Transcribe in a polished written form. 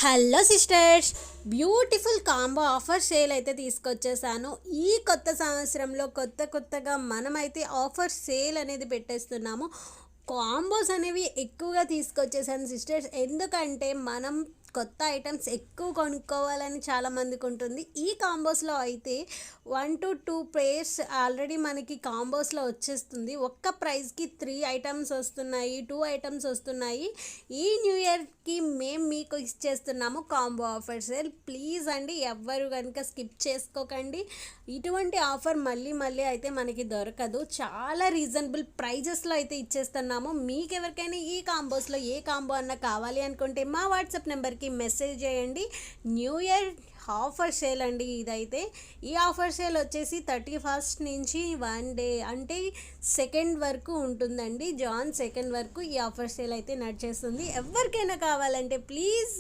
Hello sisters, beautiful combo offer sale అయితే తీసుకొచ్చేసాను. ఈ కొత్త సంవత్సరంలో కొత్తగా మనమైతే ఆఫర్ సేల్ అనేది పెట్టేస్తున్నాము. కాంబోస్ అనేవి ఎక్కువగా తీసుకొచ్చేసాను సిస్టర్స్. ఎందుకంటే మనం కొత్త ఐటమ్స్ ఎక్కువ కొనుక్కోవాలని చాలామందికి ఉంటుంది. ఈ కాంబోస్లో అయితే 1 to 2 పేర్స్ ఆల్రెడీ మనకి కాంబోస్లో వచ్చేస్తుంది. ఒక్క ప్రైస్కి 3 ఐటమ్స్ వస్తున్నాయి, 2 ఐటమ్స్ వస్తున్నాయి. ఈ న్యూ ఇయర్కి మేము మీకు ఇచ్చేస్తున్నాము కాంబో ఆఫర్ సేల్. ప్లీజ్ అండి, ఎవ్వరు కనుక స్కిప్ చేసుకోకండి. ఇటువంటి ఆఫర్ మళ్ళీ అయితే మనకి దొరకదు. చాలా రీజనబుల్ ప్రైజెస్లో అయితే ఇచ్చేస్తున్నాము. మీకు ఎవరికైనా ఈ కాంబోస్లో ఏ కాంబో అన్న కావాలి అనుకుంటే మా వాట్సాప్ నెంబర్కి మెసేజ్ చేయండి. న్యూ ఇయర్ ఆఫర్ సేల్ అండి ఇదైతే. ఈ ఆఫర్ సేల్ వచ్చేసి 31st నుంచి 1 డే అంటే 2nd వరకు ఉంటుందండి. జాన్ 2nd వరకు ఈ ఆఫర్ సేల్ అయితే నడిచేస్తుంది. ఎవరికైనా కావాలంటే ప్లీజ్